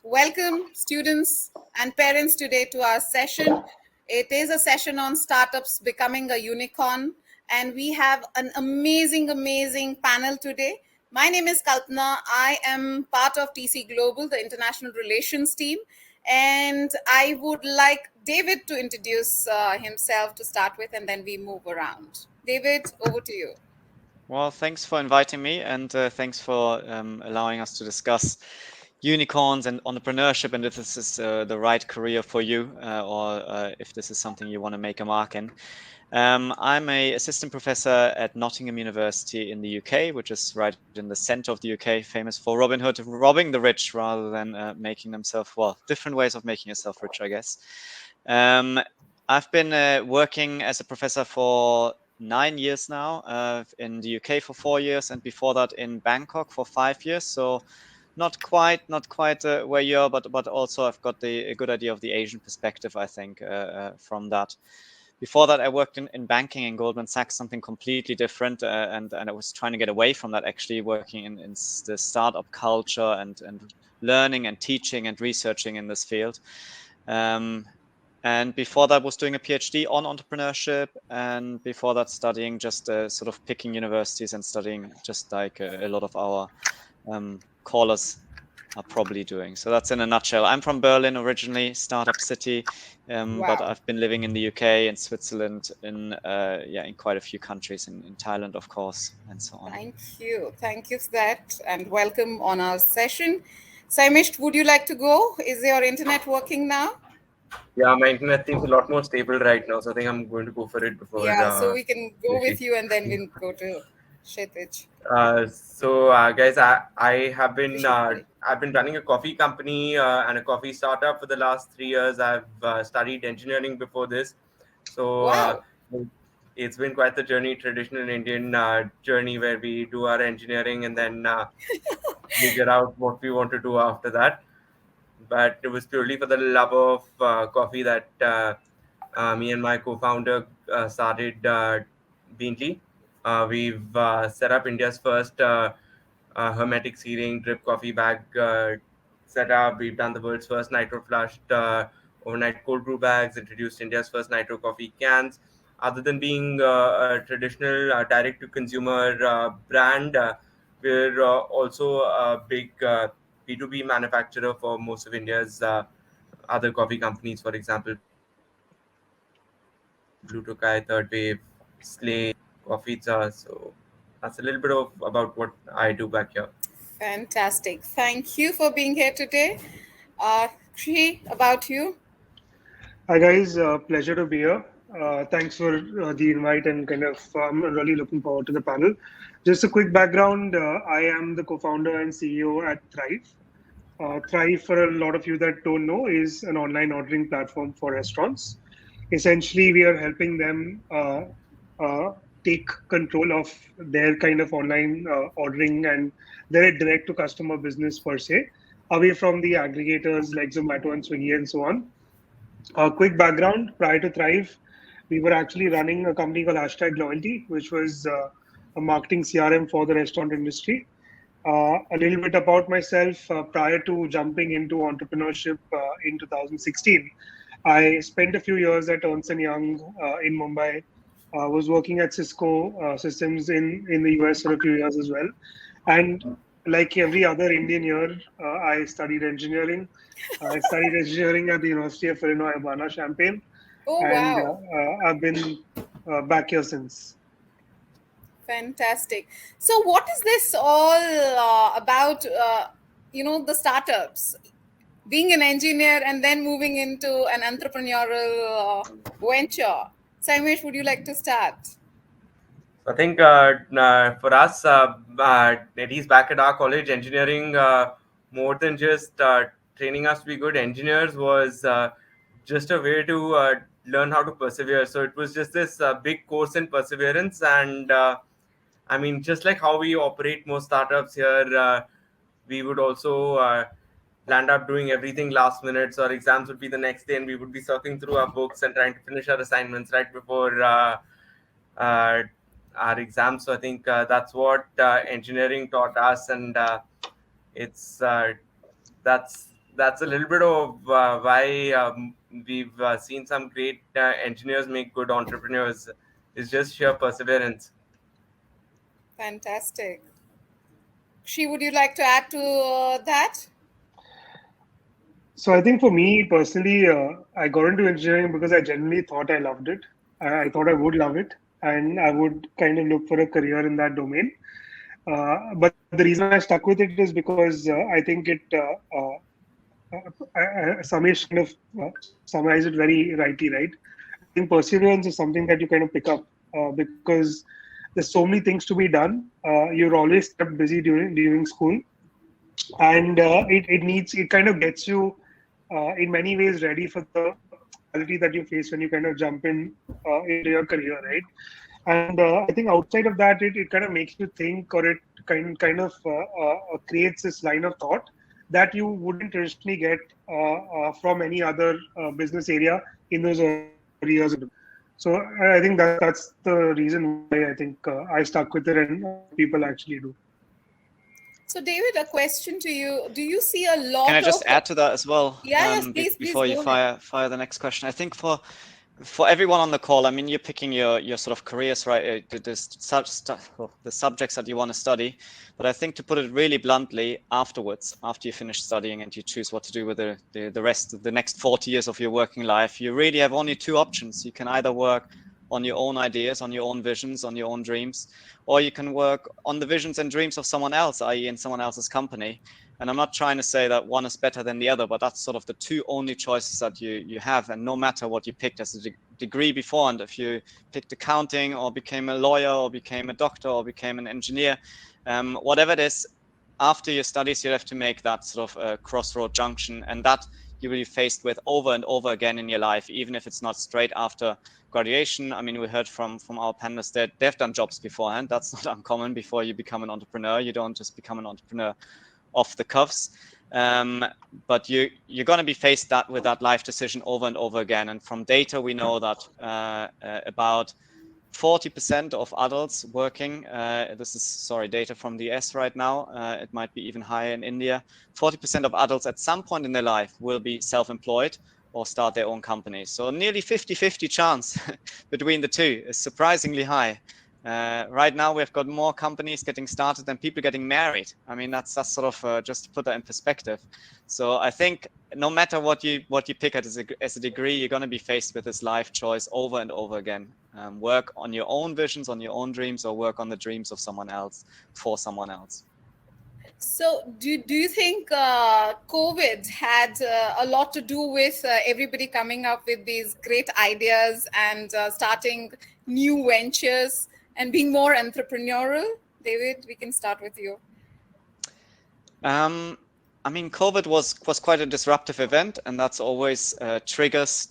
Welcome, students and parents, today to our session. It is a session on startups becoming a unicorn, and we have an amazing panel today. My name is Kalpana. I am part of TC Global, the international relations team, and I would like David to introduce himself to start with, and then we move around. David, over to you. Well, thanks for inviting me, and thanks for allowing us to discuss unicorns and entrepreneurship, and if this is the right career for you, or if this is something you want to make a mark in. I'm a assistant professor at Nottingham University in the UK, which is right in the center of the UK, famous for Robin Hood robbing the rich rather than making themselves, well, different ways of making yourself rich, I guess. I've been working as a professor for 9 years now, in the UK for 4 years, and before that in Bangkok for 5 years. So not quite where you are, but also I've got a good idea of the Asian perspective, I think, from that. Before that, I worked in banking in Goldman Sachs, something completely different, and I was trying to get away from that, actually working in the startup culture and learning and teaching and researching in this field. And before that, was doing a PhD on entrepreneurship, and before that, studying just sort of picking universities and studying just like a lot of our callers are probably doing. So that's in a nutshell. I'm from Berlin originally, startup city, but Wow. I've been living in the UK, in Switzerland, in quite a few countries, in Thailand, of course, and so on. Thank you. Thank you for that, and welcome on our session. Saimesh, would you like to go? Is your internet working now? Yeah, my internet seems a lot more stable right now, so I think I'm going to go for it before Yeah, so we can go with Rishi. you and then we'll go to Kshitij. Guys, I have been Rishi, sorry. I've been running a coffee company and a coffee startup for the last 3 years. I've studied engineering before this, so Wow. it's been quite the journey, traditional Indian journey where we do our engineering and then figure out what we want to do after that. But it was purely for the love of coffee that me and my co-founder started Beanly. We've set up India's first hermetic sealing drip coffee bag setup. We've done the world's first nitro flushed overnight cold brew bags, introduced India's first nitro coffee cans. Other than being a traditional direct to consumer brand, we're also a big B2B manufacturer for most of India's other coffee companies, for example, Blue Tokai, Third Wave, Slay, Coffee Jar. So that's a little bit of about what I do back here. Fantastic. Thank you for being here today. Kshi, about you? Hi guys, pleasure to be here. Thanks for the invite and I'm really looking forward to the panel. Just a quick background, I am the co-founder and CEO at Thrive. Thrive, for a lot of you that don't know, is an online ordering platform for restaurants. Essentially, we are helping them take control of their kind of online ordering and their direct to customer business per se, away from the aggregators like Zomato and Swiggy and so on. A quick background, prior to Thrive, we were actually running a company called Hashtag Loyalty, which was a marketing CRM for the restaurant industry. A little bit about myself. Prior to jumping into entrepreneurship in 2016, I spent a few years at Ernst& Young in Mumbai. Was working at Cisco Systems in the US for a few years as well. And like every other Indian year, I studied engineering. I studied engineering at the University of Illinois Urbana-Champaign, Oh, and wow. I've been back here since. Fantastic. So, what is this all about? The startups, being an engineer and then moving into an entrepreneurial venture. Saimesh, would you like to start? I think for us, at least back at our college, engineering, more than just training us to be good engineers, was just a way to learn how to persevere. So it was just this big course in perseverance. And I mean, just like how we operate most startups here, we would also land up doing everything last minute. So our exams would be the next day, and we would be surfing through our books and trying to finish our assignments right before uh, our exams. So I think that's what engineering taught us, and it's that's that's a little bit of why we've seen some great engineers make good entrepreneurs. It's just sheer perseverance. Fantastic. She, would you like to add to that? So I think for me personally, I got into engineering because I genuinely thought I loved it. I thought I would love it, and I would kind of look for a career in that domain. But the reason I stuck with it is because I think Samesh kind of summarized it very rightly, right? I think perseverance is something that you kind of pick up because there's so many things to be done. You're always kept busy during school, and it kind of gets you in many ways ready for the reality that you face when you kind of jump into your career, right? And I think outside of that, it kind of makes you think, or it kind of creates this line of thought that you wouldn't traditionally get from any other business area in those early years. So I think that's the reason why I think I stuck with it, and a lot of people actually do. So, David, a question to you. Do you see a Can I lot just of. add to that as well, Yeah, yes, please before you go ahead. fire the next question? I think for everyone on the call, I mean, you're picking your sort of careers, right? The subjects that you want to study. But I think, to put it really bluntly, afterwards, after you finish studying and you choose what to do with the rest of the next 40 years of your working life, you really have only two options. You can either work on your own ideas, on your own visions, on your own dreams, or you can work on the visions and dreams of someone else, i.e., in someone else's company. And I'm not trying to say that one is better than the other, but that's sort of the two only choices that you have. And no matter what you picked as a degree before, and if you picked accounting or became a lawyer or became a doctor or became an engineer, whatever it is, after your studies, you have to make that sort of crossroad junction, and that you will be faced with over and over again in your life, even if it's not straight after graduation. I mean, we heard from our panelists that they've done jobs beforehand. That's not uncommon. Before you become an entrepreneur, you don't just become an entrepreneur off the cuffs. But you're going to be faced with that life decision over and over again. And from data, we know that about 40% of adults working, this is, sorry, data from the US right now, it might be even higher in India, 40% of adults at some point in their life will be self-employed or start their own company. So nearly 50-50 chance between the two is surprisingly high. Right now, we've got more companies getting started than people getting married. I mean, that's sort of just to put that in perspective. So I think no matter what you pick as a degree, you're going to be faced with this life choice over and over again. Work on your own visions, on your own dreams, or work on the dreams of someone else for someone else. So, do you think COVID had a lot to do with everybody coming up with these great ideas and starting new ventures and being more entrepreneurial? David, we can start with you. I mean, COVID was quite a disruptive event, and that's always triggers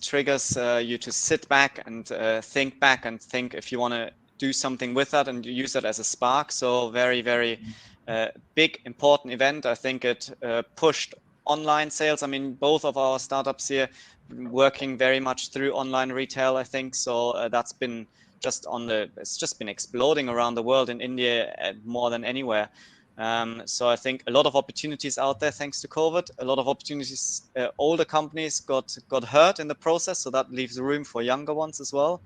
you to sit back and think if you want to do something with that and use that as a spark. So very, very big, important event. I think it pushed online sales. I mean, both of our startups here working very much through online retail, I think. So that's been it's just been exploding around the world, in India more than anywhere. So I think a lot of opportunities out there thanks to COVID. A lot of opportunities. Older companies got hurt in the process, so that leaves room for younger ones as well.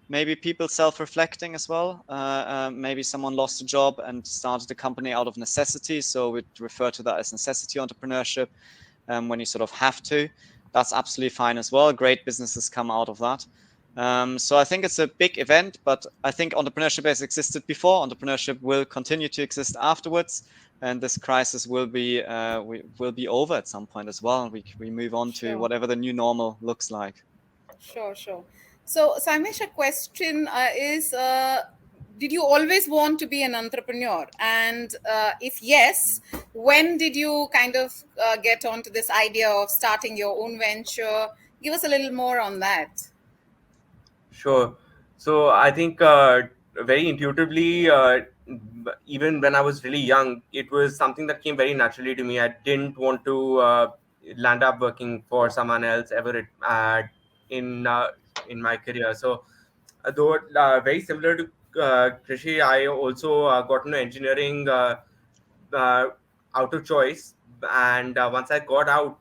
Maybe people self-reflecting as well. Maybe someone lost a job and started a company out of necessity. So we refer to that as necessity entrepreneurship. When you sort of have to, that's absolutely fine as well. Great businesses come out of that. So I think it's a big event, but I think entrepreneurship has existed before. Entrepreneurship will continue to exist afterwards, and this crisis will be over at some point as well. We move on to whatever the new normal looks like. Sure. So, Saimesh, a question is, did you always want to be an entrepreneur? And if yes, when did you kind of get onto this idea of starting your own venture? Give us a little more on that. Sure. So I think very intuitively, even when I was really young, it was something that came very naturally to me. I didn't want to land up working for someone else ever in my career. So though very similar to Krishi, I also got into engineering uh, out of choice. And once I got out,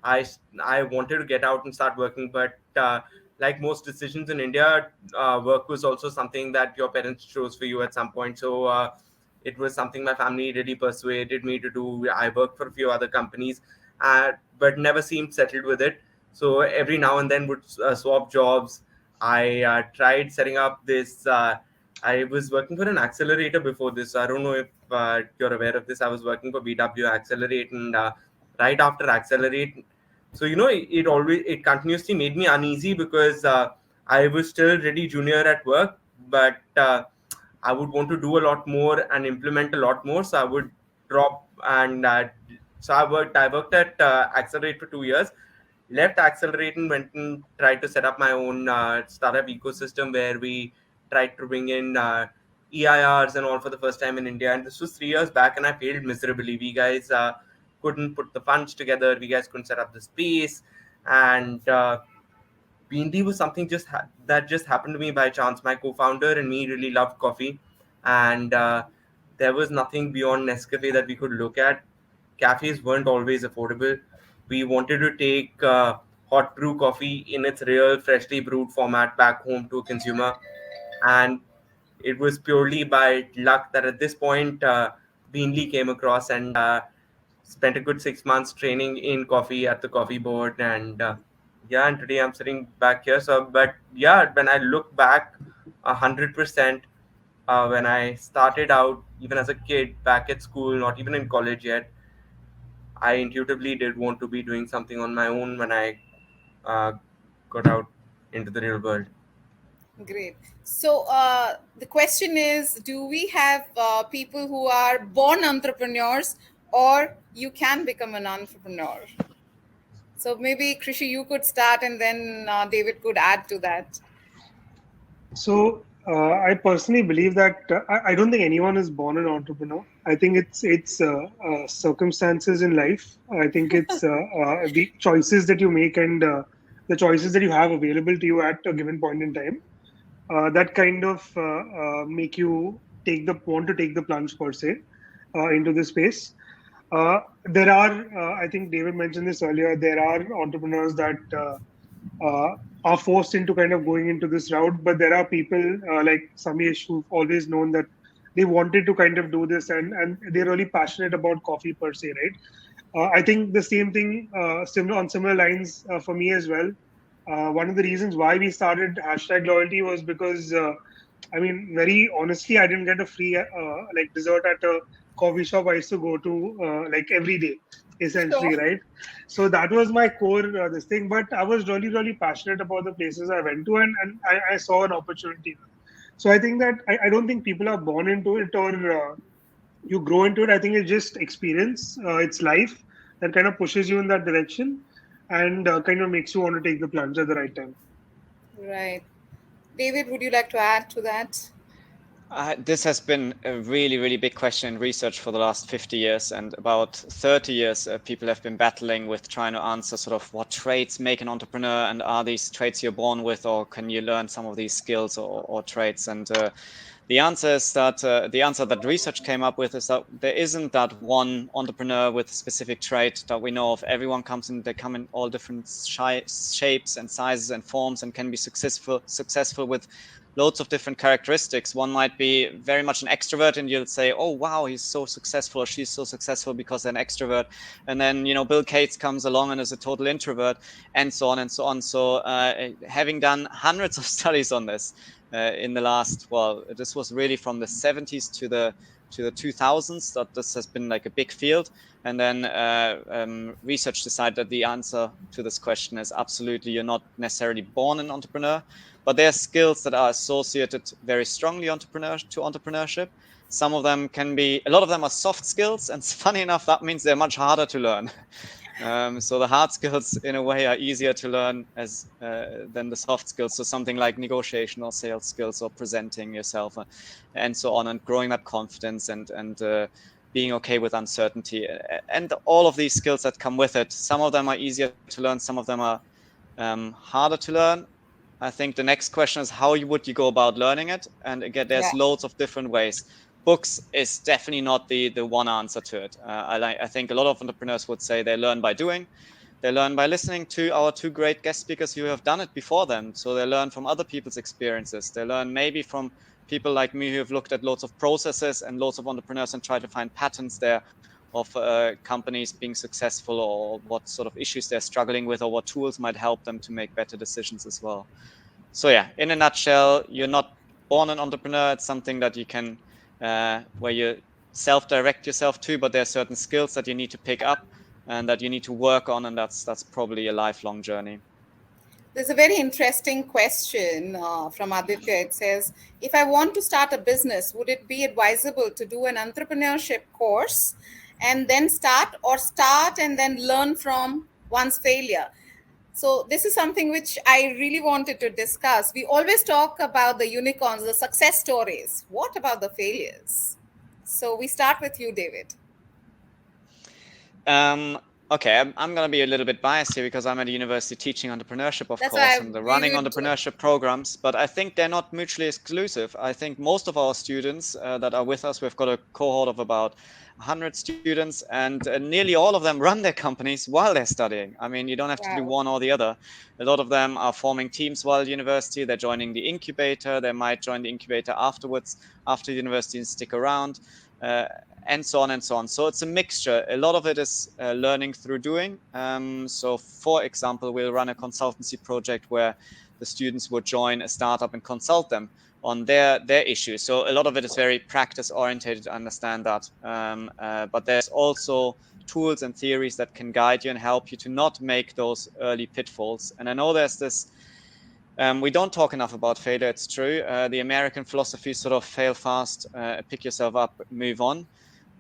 I wanted to get out and start working, but like most decisions in India, work was also something that your parents chose for you at some point. So it was something my family really persuaded me to do. I worked for a few other companies, but never seemed settled with it. So every now and then would swap jobs. I tried setting up this. I was working for an accelerator before this. I don't know if you're aware of this. I was working for BW Accelerate, and right after Accelerate, so it continuously made me uneasy because I was still really junior at work, but I would want to do a lot more and implement a lot more. So I would drop, and so I worked at Accelerate for 2 years, left Accelerate and went and tried to set up my own startup ecosystem where we tried to bring in EIRs and all for the first time in India. And this was 3 years back, and I failed miserably. We guys couldn't put the funds together. We guys couldn't set up the space, and B&D was something that just happened to me by chance. My co-founder and me really loved coffee, and there was nothing beyond Nescafe that we could look at. Cafes weren't always affordable. We wanted to take hot brew coffee in its real freshly brewed format back home to a consumer, and it was purely by luck that at this point Beanly came across, and spent a good 6 months training in coffee at the coffee board, and yeah, and today I'm sitting back here. So, but yeah, when I look back, 100%, when I started out, even as a kid, back at school, not even in college yet, I intuitively did want to be doing something on my own when I uh, got out into the real world. Great. So the question is, do we have people who are born entrepreneurs, or you can become an entrepreneur? So maybe Krishi, you could start, and then David could add to that. So I personally believe that I don't think anyone is born an entrepreneur. I think it's circumstances in life. I think it's the choices that you make and the choices that you have available to you at a given point in time that kind of make you want to take the plunge per se into this space. There are, I think David mentioned this earlier. There are entrepreneurs that are forced into kind of going into this route, but there are people like Samesh who've always known that they wanted to kind of do this, and they're really passionate about coffee per se, right? I think the same thing, similar lines for me as well. One of the reasons why we started hashtag loyalty was because, I mean, very honestly, I didn't get a free like dessert at a coffee shop I used to go to like every day, essentially, Sure. right? So that was my core this thing. But I was really, really passionate about the places I went to, and I saw an opportunity. So I think that I don't think people are born into it or you grow into it. I think it's just experience, it's life that kind of pushes you in that direction and kind of makes you want to take the plunge at the right time. Right. David, would you like to add to that? This has been a really, really big question in research for the last 50 years, and about 30 years, people have been battling with trying to answer sort of what traits make an entrepreneur, and are these traits you're born with, or can you learn some of these skills or traits? And the answer is that the answer that research came up with is that there isn't that one entrepreneur with a specific trait that we know of. Everyone they come in all different shapes and sizes and forms, and can be successful with loads of different characteristics. One might be very much an extrovert, and you'll say, oh wow, he's so successful, or she's so successful because they're an extrovert. And then Bill Gates comes along and is a total introvert, and so on and so on. So having done hundreds of studies on this in the last, well, this was really from the 70s to the 2000s that this has been like a big field. And then research decided that the answer to this question is absolutely, you're not necessarily born an entrepreneur, but there are skills that are associated very strongly to entrepreneurship. Some of them a lot of them are soft skills, and funny enough, that means they're much harder to learn. So the hard skills, in a way, are easier to learn than the soft skills. So something like negotiation or sales skills, or presenting yourself, and so on, and growing that confidence, and being okay with uncertainty, and all of these skills that come with it. Some of them are easier to learn, some of them are harder to learn. I think the next question is, how would you go about learning it? And again, there's loads of different ways. Books is definitely not the one answer to it. I think a lot of entrepreneurs would say they learn by doing. They learn by listening to our two great guest speakers who have done it before them. So they learn from other people's experiences. They learn maybe from people like me who have looked at lots of processes and lots of entrepreneurs and try to find patterns there of companies being successful, or what sort of issues they're struggling with, or what tools might help them to make better decisions as well. So yeah, in a nutshell, you're not born an entrepreneur. It's something that you can, where you self-direct yourself to, but there are certain skills that you need to pick up and that you need to work on, and that's probably a lifelong journey. There's a very interesting question from Aditya. It says, if I want to start a business, would it be advisable to do an entrepreneurship course and then start, or start and then learn from one's failure? So this is something which I really wanted to discuss. We always talk about the unicorns, the success stories. What about the failures? So we start with you, David. Okay, I'm going to be a little bit biased here because I'm at a university teaching entrepreneurship, of That's course, why and the we running would- entrepreneurship programs, but I think they're not mutually exclusive. I think most of our students that are with us, we've got a cohort of about 100 students, and nearly all of them run their companies while they're studying. I mean, you don't have to do Wow. one or the other. A lot of them are forming teams while at university. They're joining the incubator. They might join the incubator afterwards, after university, and stick around. And so on and so on. So it's a mixture. A lot of it is learning through doing. So for example, we'll run a consultancy project where the students would join a startup and consult them on their issues. So a lot of it is very practice oriented to understand that. But there's also tools and theories that can guide you and help you to not make those early pitfalls. And I know there's this, we don't talk enough about failure, it's true. The American philosophy sort of fail fast, pick yourself up, move on.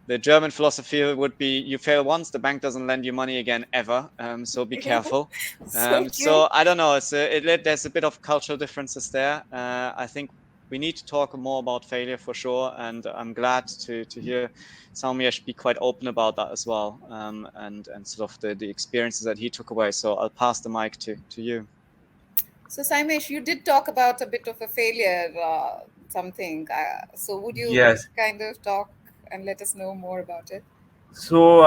The German philosophy would be you fail once, the bank doesn't lend you money again ever. So be careful. So So I don't know. There's a bit of cultural differences there. I think we need to talk more about failure for sure. And I'm glad to hear Saumiyesh be quite open about that as well. And sort of the experiences that he took away. So I'll pass the mic to you. So, Saimesh, you did talk about a bit of a failure, something. So, would you Yes. kind of talk and let us know more about it? So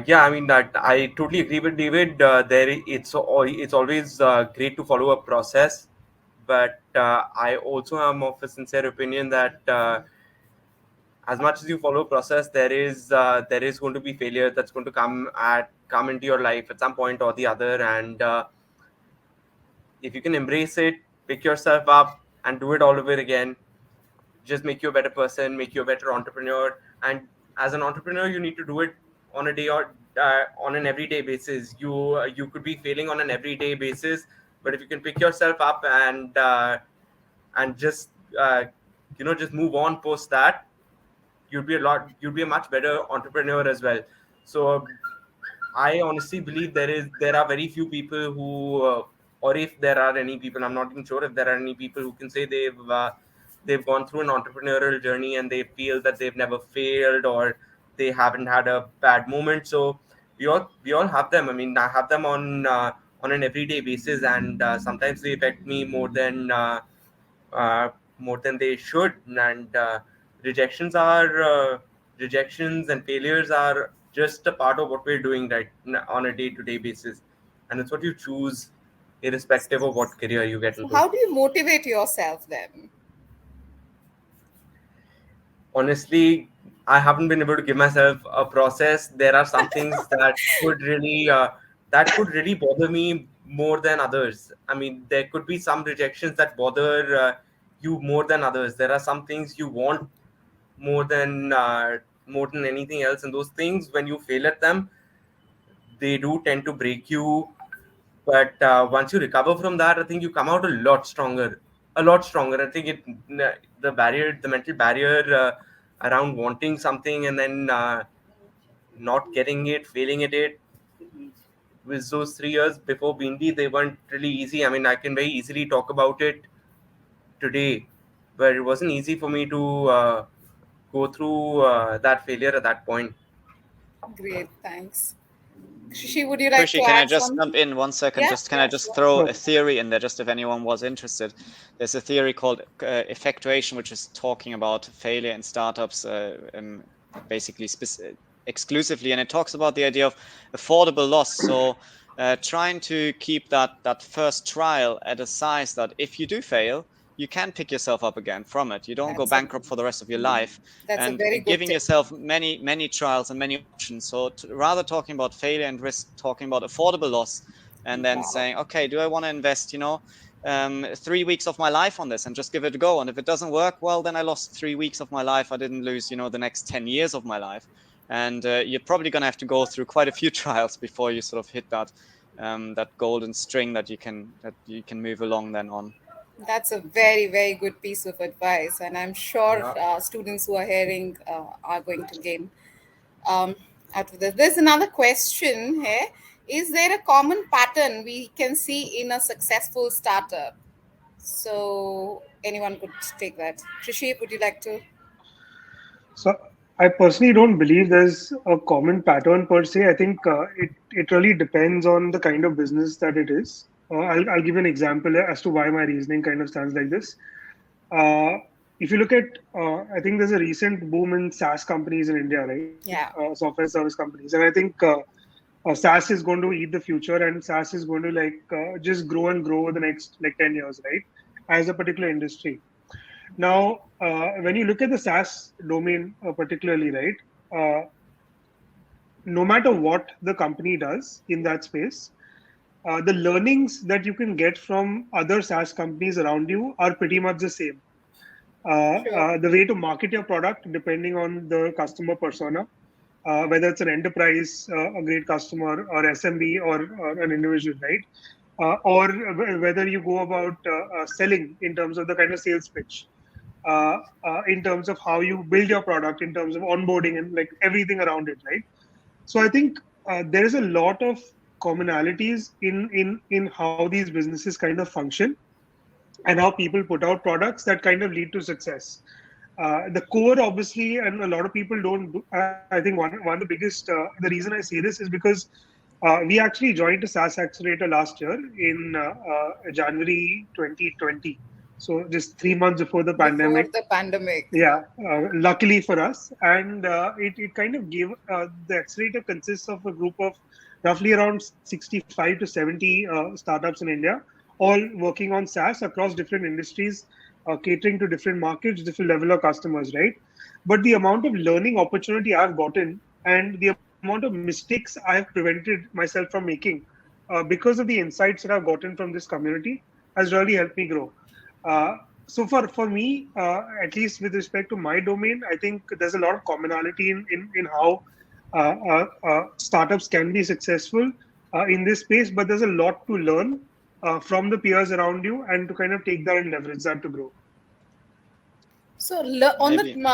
yeah, I mean that I totally agree with David. It's always great to follow a process, but I also am of a sincere opinion that as much as you follow a process, there is going to be failure that's going to come into your life at some point or the other, and if you can embrace it, pick yourself up, and do it all over again, just make you a better person, make you a better entrepreneur. And as an entrepreneur, you need to do it on a day or on an everyday basis. You could be failing on an everyday basis, but if you can pick yourself up and just just move on post that, you'd be a much better entrepreneur as well. So I honestly believe there are very few people who, or if there are any people, I'm not even sure if there are any people who can say they've gone through an entrepreneurial journey and they feel that they've never failed or they haven't had a bad moment. So we all have them. I mean, I have them on an everyday basis, and sometimes they affect me uh, more than they should. And rejections and failures are just a part of what we're doing on a day-to-day basis, and it's what you choose irrespective of what career you get So, into. how do you motivate yourself then? Honestly, I haven't been able to give myself a process. There are some things that could really bother me more than others. I mean, there could be some rejections that bother you more than others. There are some things you want more than anything else, and those things, when you fail at them, they do tend to break you. But once you recover from that, I think you come out a lot stronger. I think the mental barrier around wanting something and then not getting it, failing at it, with those 3 years before Bindi, they weren't really easy. I mean, I can very easily talk about it today, but it wasn't easy for me to go through that failure at that point. Great, thanks. Shishi, would you like to Krishi, can I add just something? jump in 1 second? Yeah, Can I just sure. throw Sure. a theory in there, just if anyone was interested? There's a theory called effectuation, which is talking about failure in startups, basically exclusively, and it talks about the idea of affordable loss. So trying to keep that first trial at a size that if you do fail, you can pick yourself up again from it. You don't go bankrupt for the rest of your life. That's a And very good giving tip. yourself many trials and many options. So rather talking about failure and risk, talking about affordable loss, and then Wow. saying, okay, do I want to invest 3 weeks of my life on this and just give it a go? And if it doesn't work, well, then I lost 3 weeks of my life. I didn't lose the next 10 years of my life. And you're probably going to have to go through quite a few trials before you sort of hit that golden string that you can move along then on. That's a very, very good piece of advice, and I'm sure Yeah. students who are hearing are going to gain um, out of this. There's another question here. Is there a common pattern we can see in a successful startup? So anyone could take that. Trishi, would you like to? So I personally don't believe there's a common pattern per se. I think it really depends on the kind of business that it is. I'll give you an example as to why my reasoning kind of stands like this. Uh, if you look at, I think there's a recent boom in SaaS companies in India, right? Yeah. Software service companies, and I think SaaS is going to eat the future, and SaaS is going to just grow and grow over the next like 10 years, right? As a particular industry. Now, when you look at the SaaS domain particularly, right? No matter what the company does in that space, the learnings that you can get from other SaaS companies around you are pretty much the same. Sure. The way to market your product, depending on the customer persona, whether it's an enterprise, a great customer, or SMB, or an individual, right? Or whether you go about selling in terms of the kind of sales pitch, in terms of how you build your product, in terms of onboarding and like everything around it, right? So I think there is a lot of commonalities in how these businesses kind of function and how people put out products that kind of lead to success. The core, obviously, and a lot of people don't. I think one of the biggest the reason I say this is because we actually joined a SaaS accelerator last year in January 2020. So just 3 months before the Before pandemic. the pandemic. Yeah, luckily for us, and it kind of gave the accelerator consists of a group of roughly around 65 to 70 startups in India, all working on SaaS across different industries, catering to different markets, different level of customers, right? But the amount of learning opportunity I've gotten and the amount of mistakes I've prevented myself from making because of the insights that I've gotten from this community has really helped me grow. So for me, at least with respect to my domain, I think there's a lot of commonality in how startups can be successful in this space, but there's a lot to learn from the peers around you and to kind of take that and leverage that to grow. So on the Maybe.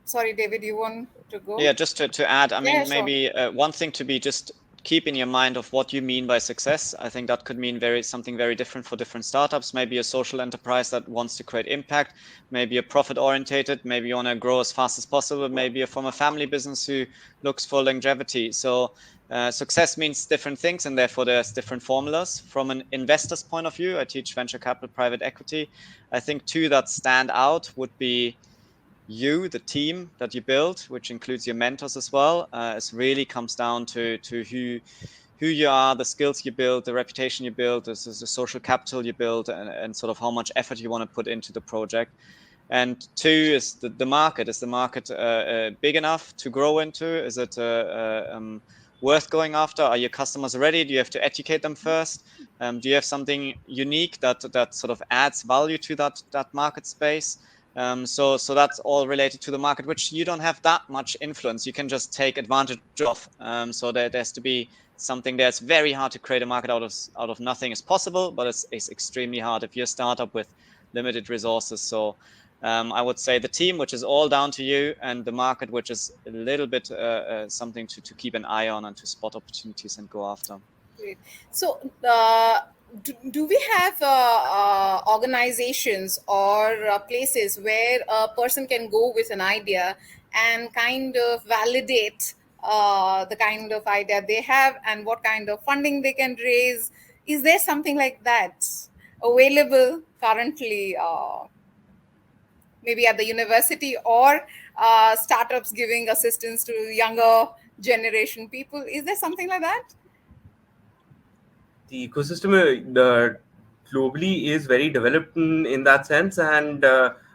sorry, David, you want to go? Yeah, just to add, I Yeah, mean, sure. maybe one thing to be just keep in your mind of what you mean by success. I think that could mean something very different for different startups. Maybe a social enterprise that wants to create impact, maybe a profit orientated, maybe you want to grow as fast as possible, maybe you're from a family business who looks for longevity. So success means different things, and therefore there's different formulas. From an investor's point of view, I teach venture capital, private equity. I think two that stand out would be you, the team that you build, which includes your mentors as well. It really comes down to who you are, the skills you build, the reputation you build, the social capital you build, and sort of how much effort you want to put into the project. And two is the market. Is the market big enough to grow into? Is it worth going after? Are your customers ready? Do you have to educate them first? Do you have something unique that sort of adds value to that market space? So that's all related to the market, which you don't have that much influence. You can just take advantage of. So there has to be something there. It's very hard to create a market out of nothing. Is possible, but it's extremely hard if you're a startup with limited resources. So I would say the team, which is all down to you, and the market, which is a little bit something to keep an eye on and to spot opportunities and go after. Great. So, do we have organizations or places where a person can go with an idea and kind of validate the kind of idea they have and what kind of funding they can raise? Is there something like that available currently, maybe at the university or startups giving assistance to younger generation people? Is there something like that? the ecosystem the globally is very developed in that sense, and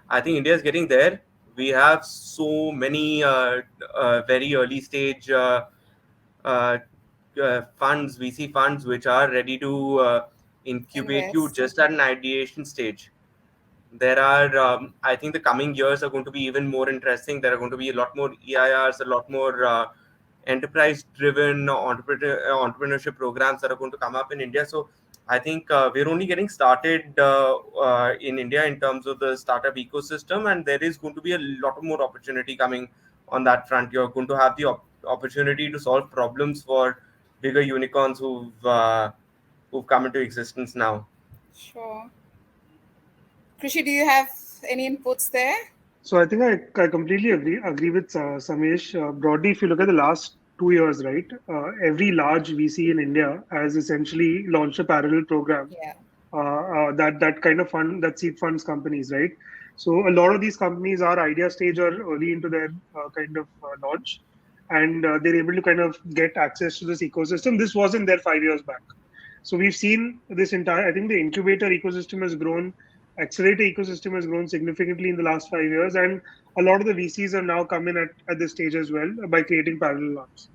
I think India is getting there. We have so many very early stage uh, funds, VC funds, which are ready to incubate you Invest. just at an ideation stage. There are, I think, the coming years are going to be even more interesting. There are going to be a lot more EIRs, a lot more enterprise-driven entrepreneurship programs that are going to come up in India. So I think we're only getting started in India in terms of the startup ecosystem, and there is going to be a lot more opportunity coming on that front. You're going to have the opportunity to solve problems for bigger unicorns who've come into existence now. Sure. Krishi, do you have any inputs there? So I think I completely agree with Samesh. Broadly, if you look at the last 2 years, right, every large VC in India has essentially launched a parallel program Yeah. that kind of fund that seed funds companies, right? So a lot of these companies are idea stage or early into their kind of launch, and they're able to kind of get access to this ecosystem. This wasn't there 5 years back. So we've seen this entire. I think the incubator ecosystem has grown, accelerator ecosystem has grown significantly in the last 5 years, and a lot of the VCs have now come in at this stage as well by creating parallel labs.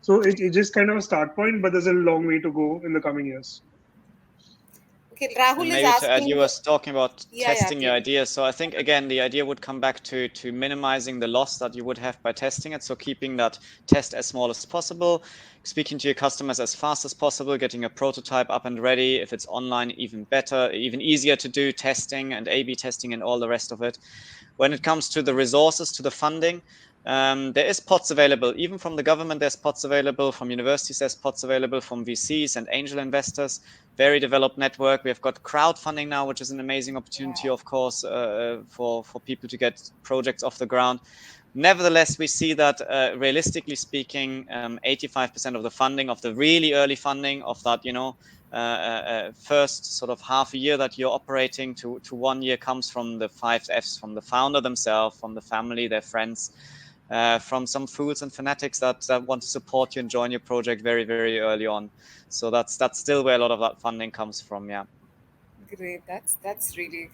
So it's just kind of a start point, but there's a long way to go in the coming years. Okay, And Rahul is maybe to add, you asking. was talking about Yeah, testing your please. idea. So I think again, the idea would come back to minimizing the loss that you would have by testing it. So keeping that test as small as possible, speaking to your customers as fast as possible, getting a prototype up and ready. If it's online, even better, even easier to do testing and A/B testing and all the rest of it. When it comes to the resources, to the funding, there is pots available, even from the government. There's pots available from universities. There's pots available from VCs and angel investors. Very developed network. We have got crowdfunding now, which is an amazing opportunity, Wow. of course, for people to get projects off the ground. Nevertheless, we see that realistically speaking, 85% of the funding, of the really early funding of that, first sort of half a year that you're operating to 1 year comes from the 5 Fs, from the founder themselves, from the family, their friends, from some fools and fanatics that want to support you and join your project very, very early on. So that's still where a lot of that funding comes from. Yeah. Great. That's really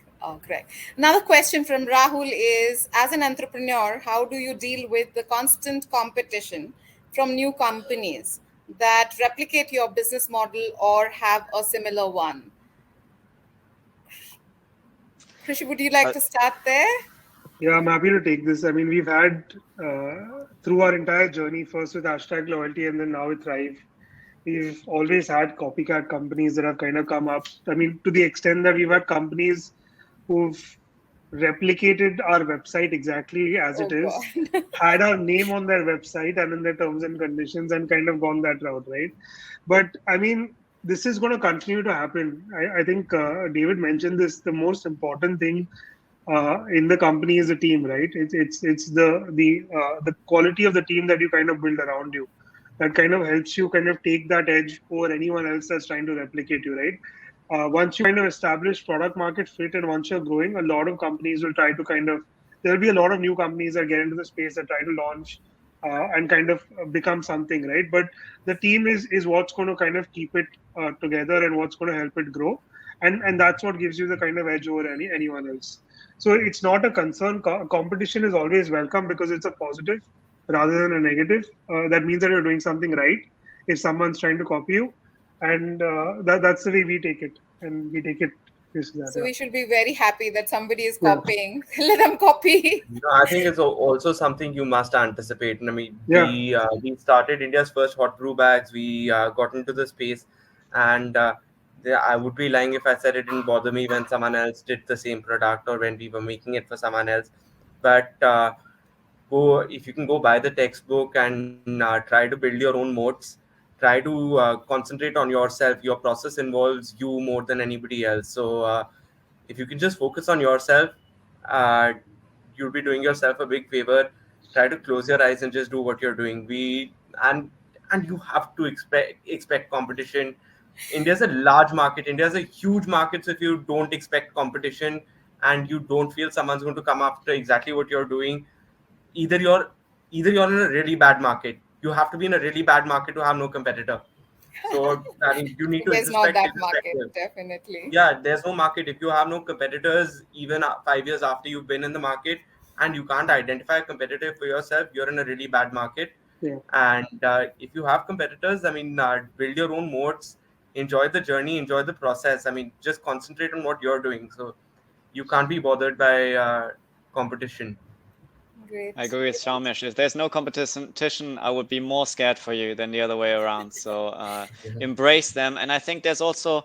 correct. Another question from Rahul is: as an entrepreneur, how do you deal with the constant competition from new companies that replicate your business model or have a similar one? Krishi, would you like Uh, to start there? Yeah, I'm happy to take this. I mean, we've had through our entire journey, first with hashtag loyalty and then now with Thrive, we've always had copycat companies that have kind of come up. I mean, to the extent that we've had companies who've replicated our website exactly as Oh it God. is, had our name on their website and in their terms and conditions, and kind of gone that route, right? But I mean, this is going to continue to happen. I think David mentioned this. The most important thing in the company is the team, right? It's the quality of the team that you kind of build around you that kind of helps you kind of take that edge over anyone else that's trying to replicate you, right? Once you kind of establish product market fit and once you're growing, a lot of companies will try to kind of there'll be a lot of new companies that get into the space that try to launch and kind of become something, right? But the team is what's going to kind of keep it together and what's going to help it grow, and that's what gives you the kind of edge over anyone else. So it's not a concern. Competition is always welcome because it's a positive rather than a negative. That means that you're doing something right if someone's trying to copy you, and that's the way we take it, and we take it this that. So we should be very happy that somebody is Yeah, copying. Let them copy. No, I think it's also something you must anticipate. I mean, yeah, we started India's first hot brew bags. We got into the space, and I would be lying if I said it didn't bother me when someone else did the same product or when we were making it for someone else. But go if you can go buy the textbook and try to build your own moats. Try to concentrate on yourself. Your process involves you more than anybody else. So if you can just focus on yourself, uh, you'll be doing yourself a big favor. Try to close your eyes and just do what you're doing. And you have to expect competition. India's a large market. India's a huge market. So if you don't expect competition and you don't feel someone's going to come after exactly what you're doing, either you're either you're in a really bad market. You have to be in a really bad market to have no competitor. So I mean, you need to There's not introspect, that market, irrespective. definitely. Yeah, there's no market. If you have no competitors, even 5 years after you've been in the market, and you can't identify a competitor for yourself, you're in a really bad market. Yeah. And if you have competitors, I mean, build your own moats, enjoy the journey, enjoy the process. I mean, just concentrate on what you're doing. So you can't be bothered by competition. I Great. agree with Shamish. If there's no competition, I would be more scared for you than the other way around. So embrace them. And I think there's also,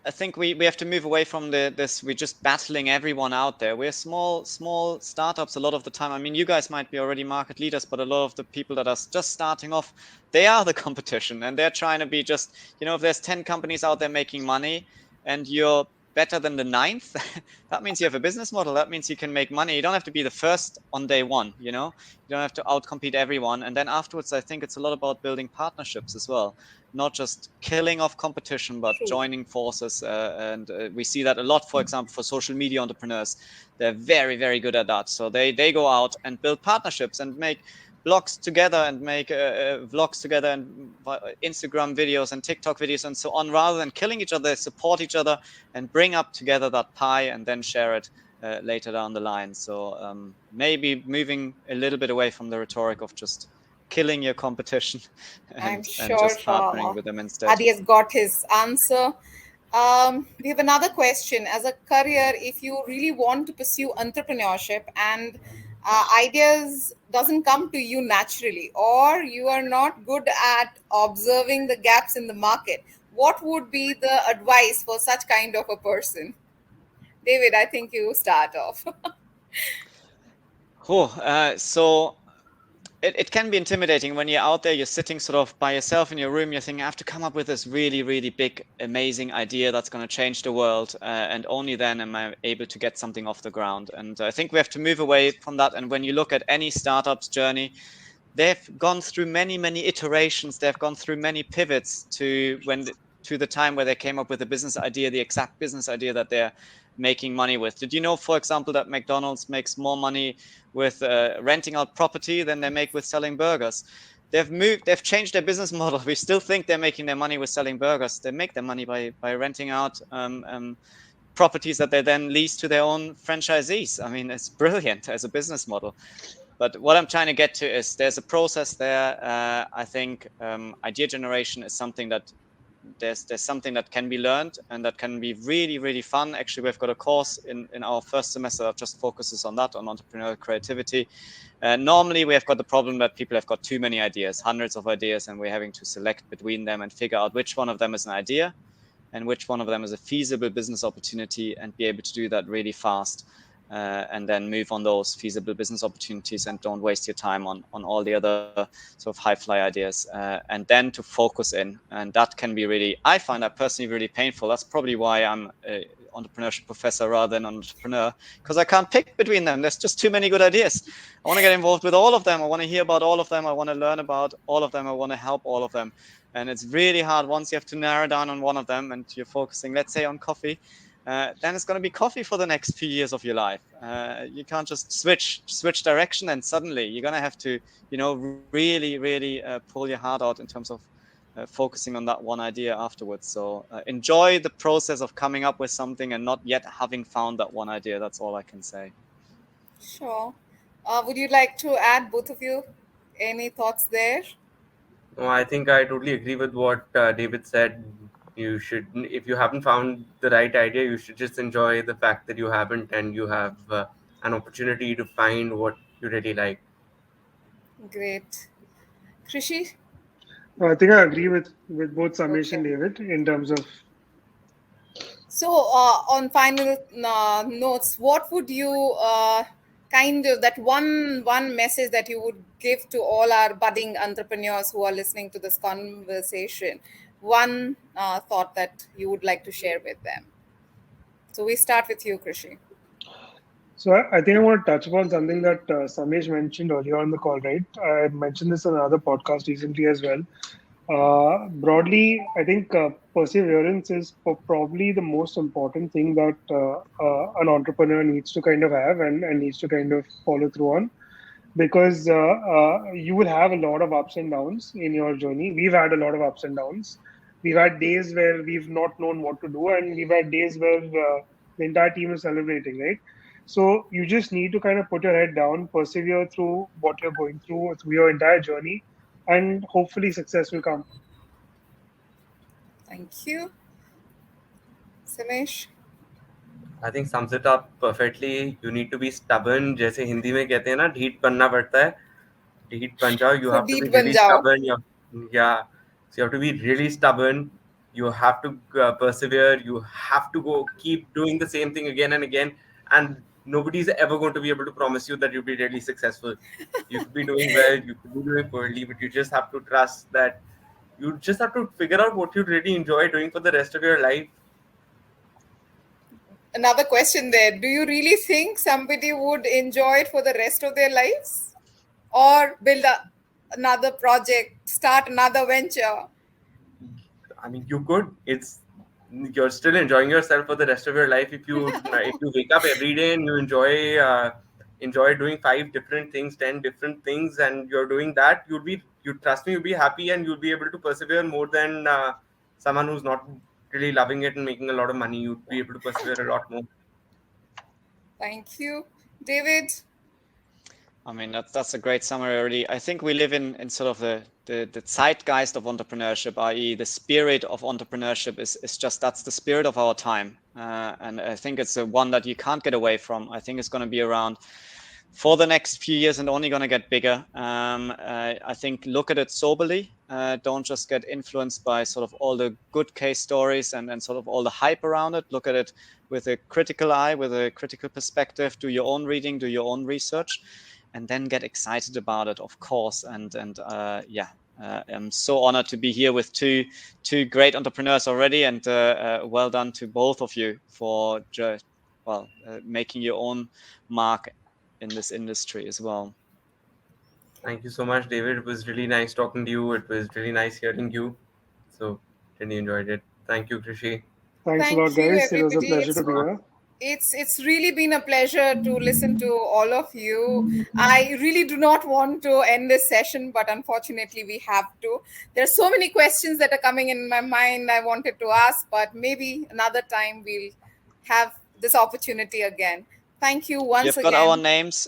I think we have to move away from this. We're just battling everyone out there. We're small startups a lot of the time. I mean, you guys might be already market leaders, but a lot of the people that are just starting off, they are the competition, and they're trying to be just, if there's 10 companies out there making money, and you're better than the ninth, that means you have a business model. That means you can make money. You don't have to be the first on day one. You don't have to outcompete everyone. And then afterwards, I think it's a lot about building partnerships as well, not just killing off competition, but True. joining forces. And we see that a lot, for example, for social media entrepreneurs. They're very, very good at that. So they go out and build partnerships and make blogs together and make vlogs together and Instagram videos and TikTok videos and so on. Rather than killing each other, they support each other and bring up together that pie and then share it later down the line. So maybe moving a little bit away from the rhetoric of just killing your competition I'm and sure just partnering with them instead. Adi has got his answer. We have another question. As a career, if you really want to pursue entrepreneurship and ideas doesn't come to you naturally, or you are not good at observing the gaps in the market, what would be the advice for such kind of a person? David, I think you start off. So it can be intimidating when you're out there, you're sitting sort of by yourself in your room, you're thinking, I have to come up with this really, really big, amazing idea that's going to change the world. And only then am I able to get something off the ground. And I think we have to move away from that. And when you look at any startup's journey, they've gone through many, many iterations. They've gone through many pivots to the time where they came up with a business idea, the exact business idea that they're making money with. Did you know, for example, that McDonald's makes more money with renting out property than they make with selling burgers? They've changed their business model. We still think they're making their money with selling burgers. They make their money by renting out properties that they then lease to their own franchisees. I mean, it's brilliant as a business model. But what I'm trying to get to is there's a process there. I think idea generation is something that there's something that can be learned and that can be really, really fun. Actually, we've got a course in our first semester that just focuses on that, on entrepreneurial creativity. Normally, we have got the problem that people have got too many ideas, hundreds of ideas, and we're having to select between them and figure out which one of them is an idea and which one of them is a feasible business opportunity, and be able to do that really fast. And then move on those feasible business opportunities and don't waste your time on all the other sort of high fly ideas, and then to focus in. And that can be really, I find that personally really painful. That's probably why I'm an entrepreneurship professor rather than an entrepreneur, because I can't pick between them. There's just too many good ideas. I want to get involved with all of them. I want to hear about all of them. I want to learn about all of them. I want to help all of them. And it's really hard once you have to narrow down on one of them and you're focusing, let's say, on coffee. Then it's going to be coffee for the next few years of your life. You can't just switch direction, and suddenly you're going to have to, really, really pull your heart out in terms of focusing on that one idea afterwards. So enjoy the process of coming up with something and not yet having found that one idea. That's all I can say. Sure. Would you like to add, both of you, any thoughts there? No, I think I totally agree with what David said. You should, if you haven't found the right idea, you should just enjoy the fact that you haven't, and you have an opportunity to find what you really like. Great. Krishi? I think I agree with both Samesh Okay. and David in terms of. So, on final notes, what would you kind of that one message that you would give to all our budding entrepreneurs who are listening to this conversation? One thought that you would like to share with them. So we start with you, Krishi. So I think I want to touch upon something that Samesh mentioned earlier on the call, right? I mentioned this in another podcast recently as well. Broadly, I think perseverance is probably the most important thing that an entrepreneur needs to kind of have and needs to kind of follow through on. because you will have a lot of ups and downs in your journey. We've had a lot of ups and downs. We've had days where we've not known what to do, and we've had days where the entire team is celebrating, right? So you just need to kind of put your head down, persevere through what you're going through your entire journey, and hopefully success will come. Thank you. Sinesh? I think sums it up perfectly. You need to be stubborn. जैसे हिंदी में कहते हैं ना, ढीठ बनना पड़ता है. ढीठ बन जाओ. You have to be Deet ban really jao. stubborn. Yeah. So you have to be really stubborn. You have to persevere. You have to go keep doing the same thing again and again. And nobody's ever going to be able to promise you that you'll be really successful. You could be doing well. You could be doing poorly, but you just have to trust that. You just have to figure out what you really enjoy doing for the rest of your life. Another question there. Do you really think somebody would enjoy it for the rest of their lives? Or build another project, start another venture? I mean, you could. You're still enjoying yourself for the rest of your life if you wake up every day and you enjoy doing 5 different things, 10 different things, and you're doing that. You trust me, you'll be happy and you'll be able to persevere more than someone who's not really loving it and making a lot of money. You'd be able to persevere a lot more. Thank you. David? I mean, that's a great summary already. I think we live in sort of the zeitgeist of entrepreneurship, i.e. the spirit of entrepreneurship is just, that's the spirit of our time. And I think it's one that you can't get away from. I think it's going to be around for the next few years and only going to get bigger. I think look at it soberly. Don't just get influenced by sort of all the good case stories and sort of all the hype around it. Look at it with a critical eye, with a critical perspective. Do your own reading, do your own research, and then get excited about it, of course. And I'm so honored to be here with two great entrepreneurs already, and well done to both of you for making your own mark in this industry as well. Thank you so much, David. It was really nice talking to you. It was really nice hearing you. So really enjoyed it. Thank you, Krishi. Thanks a Thank lot, you, guys. It was a everybody. pleasure to be here. It's really been a pleasure to listen to all of you. I really do not want to end this session, but unfortunately we have to. There are so many questions that are coming in my mind I wanted to ask, but maybe another time we'll have this opportunity again. Thank you once You've again. got our names.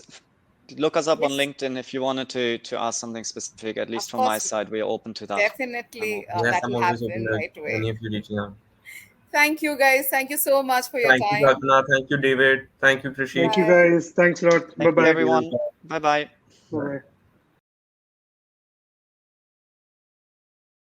Look us up on Yes. LinkedIn if you wanted to ask something specific. At least Of from my course. side, we are open to that. Definitely, Yes, that I'm will always open happen to right away. any of you reaching out. Thank you, guys. Thank you so much for your Thank you, time. Kalpana. Thank you, David. Thank you, Krishi. Thank you, Bye. guys. Thanks a lot. Thank you, Bye-bye. everyone. Bye-bye. Bye-bye.